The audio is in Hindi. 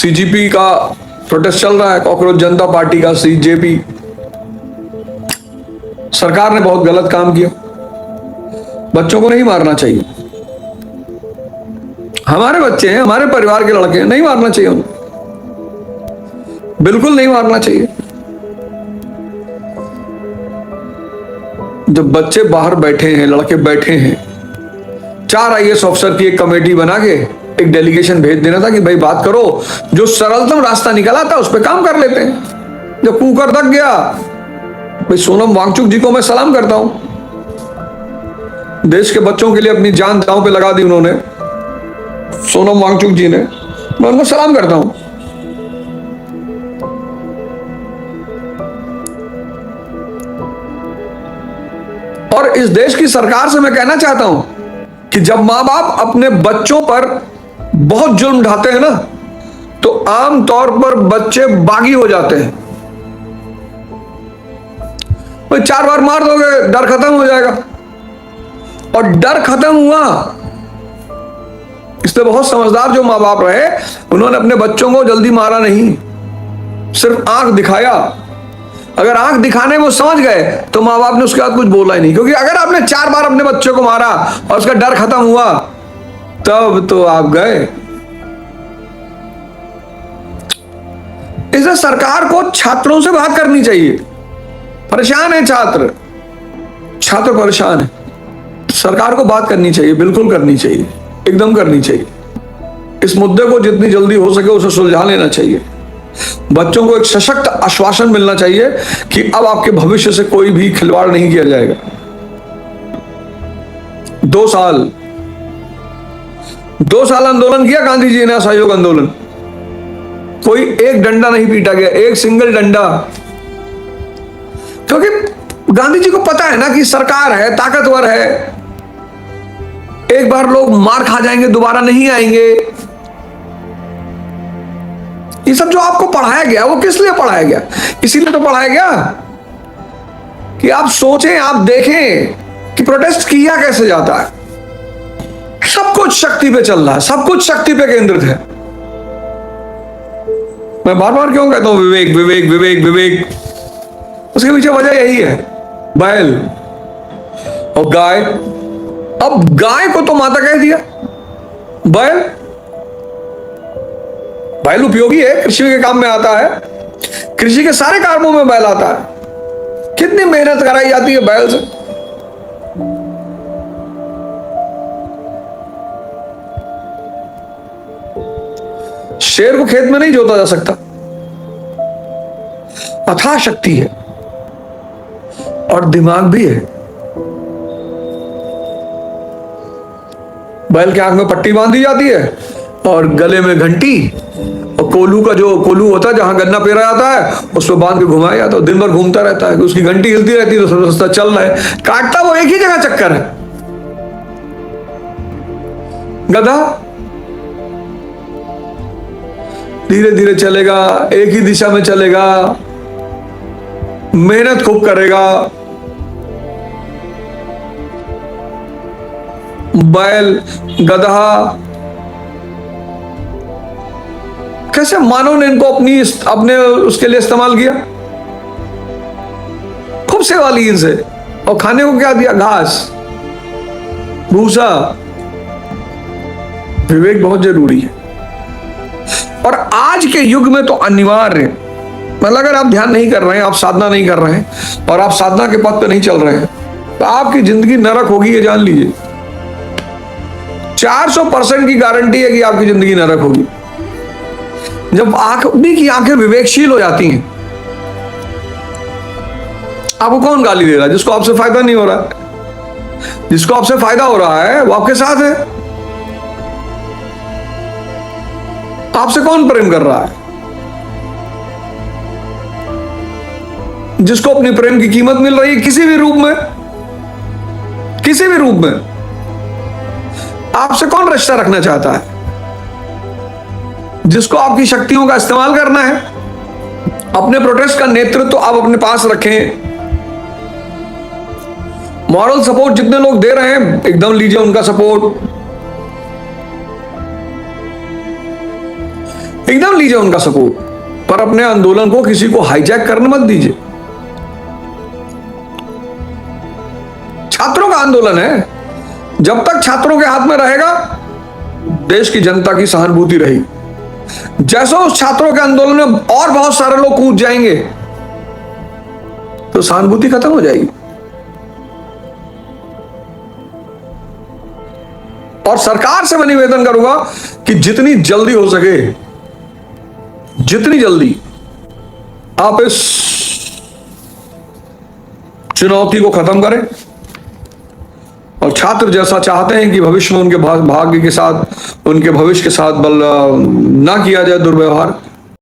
सीजीपी का प्रोटेस्ट चल रहा है, कॉकरोच जनता पार्टी का, सीजेपी। सरकार ने बहुत गलत काम किया, बच्चों को नहीं मारना चाहिए। हमारे बच्चे हैं, हमारे परिवार के लड़के हैं, नहीं मारना चाहिए उन्हें, बिल्कुल नहीं मारना चाहिए। जब बच्चे बाहर बैठे हैं, लड़के बैठे हैं, 4 IAS ऑफिसर की एक कमेटी बना के एक डेलीगेशन भेज देना था कि भाई बात करो, जो सरलतम रास्ता निकला था उस पर काम कर लेते हैं। जब कुकर दक गया, भाई सोनम वांगचुक जी को मैं सलाम करता हूं, देश के बच्चों के लिए अपनी जान दांव पे लगा दी उन्होंने, सोनम वांगचुक जी ने, मैं उनको सलाम करता हूं। और इस देश की सरकार से मैं कहना चाहता हूं कि जब मां बाप अपने बच्चों पर बहुत जुल्म ढाते हैं ना, तो आमतौर पर बच्चे बागी हो जाते हैं। भाई 4 बार मार दोगे, डर खत्म हो जाएगा। और डर खत्म हुआ, इसलिए बहुत समझदार जो मां बाप रहे, उन्होंने अपने बच्चों को जल्दी मारा नहीं, सिर्फ आंख दिखाया। अगर आंख दिखाने में वो समझ गए तो मां बाप ने उसके बाद कुछ बोला ही नहीं, क्योंकि अगर आपने 4 बार अपने बच्चे को मारा और उसका डर खत्म हुआ, तब तो आप गए। इसलिए सरकार को छात्रों से बात करनी चाहिए। परेशान है छात्र परेशान है, सरकार को बात करनी चाहिए, बिल्कुल करनी चाहिए, एकदम करनी चाहिए। इस मुद्दे को जितनी जल्दी हो सके उसे सुलझा लेना चाहिए। बच्चों को एक सशक्त आश्वासन मिलना चाहिए कि अब आपके भविष्य से कोई भी खिलवाड़ नहीं किया जाएगा। 2 साल आंदोलन किया गांधी जी ने, असहयोग आंदोलन, कोई एक डंडा नहीं पीटा गया, एक सिंगल डंडा, क्योंकि गांधी जी को पता है ना कि सरकार है, ताकतवर है, एक बार लोग मार खा जाएंगे, दोबारा नहीं आएंगे। ये सब जो आपको पढ़ाया गया, वो किस लिए पढ़ाया गया? इसीलिए तो पढ़ाया गया कि आप सोचें, आप देखें कि प्रोटेस्ट किया कैसे जाता है। सब कुछ शक्ति पे चल रहा है, सब कुछ शक्ति पे केंद्रित है। मैं बार बार क्यों कहता हूं विवेक विवेक विवेक विवेक? उसके पीछे वजह यही है, बैल और गाय। अब गाय को तो माता कह दिया, बैल उपयोगी है, कृषि के काम में आता है, कृषि के सारे कामों में बैल आता है। कितनी मेहनत कराई जाती है बैल से। शेर को खेत में नहीं जोता जा सकता, अथाह शक्ति है और दिमाग भी है। बैल के आंख में पट्टी बांधी जाती है और गले में घंटी, और कोल्हू का जो कोल्हू होता है जहां गन्ना पेरा जाता है, उस पर बांध के घुमाया जाता है, दिन भर घूमता रहता है, उसकी घंटी हिलती रहती है तो रास्ता चल रहा है, काटता वो एक ही जगह चक्कर है। गधा धीरे धीरे चलेगा, एक ही दिशा में चलेगा, मेहनत खूब करेगा। बैल, गधा, कैसे मानव ने इनको अपने उसके लिए इस्तेमाल किया, खूब सेवा ली इनसे, और खाने को क्या दिया? घास, भूसा। विवेक बहुत जरूरी है, और आज के युग में तो अनिवार्य। मतलब अगर आप ध्यान नहीं कर रहे हैं, आप साधना नहीं कर रहे हैं, और आप साधना के पथ पे नहीं चल रहे हैं, तो आपकी जिंदगी नरक होगी, ये जान लीजिए। 400% की गारंटी है कि आपकी जिंदगी नरक होगी। जब आदमी की आंखें विवेकशील हो जाती हैं, आपको कौन गाली दे रहा है? जिसको आपसे फायदा नहीं हो रहा है। जिसको आपसे फायदा हो रहा है वो आपके साथ है। आपसे कौन प्रेम कर रहा है? जिसको अपने प्रेम की कीमत मिल रही है किसी भी रूप में, किसी भी रूप में, आपसे कौन रिश्ता रखना चाहता है? जिसको आपकी शक्तियों का इस्तेमाल करना है। अपने प्रोटेस्ट का नेतृत्व तो आप अपने पास रखें। मॉरल सपोर्ट जितने लोग दे रहे हैं, एकदम लीजिए उनका सपोर्ट। एकदम लीजिए उनका सपोर्ट, पर अपने आंदोलन को किसी को हाईजैक करने मत दीजिए। छात्रों का आंदोलन है, जब तक छात्रों के हाथ में रहेगा देश की जनता की सहानुभूति रहेगी। जैसे उस छात्रों के आंदोलन में और बहुत सारे लोग कूद जाएंगे तो सहानुभूति खत्म हो जाएगी। और सरकार से मैं निवेदन करूंगा कि जितनी जल्दी हो सके, जितनी जल्दी आप इस चुनौती को खत्म करें, और छात्र जैसा चाहते हैं कि भविष्य में उनके भाग्य के साथ, उनके भविष्य के साथ ना किया जाए दुर्व्यवहार,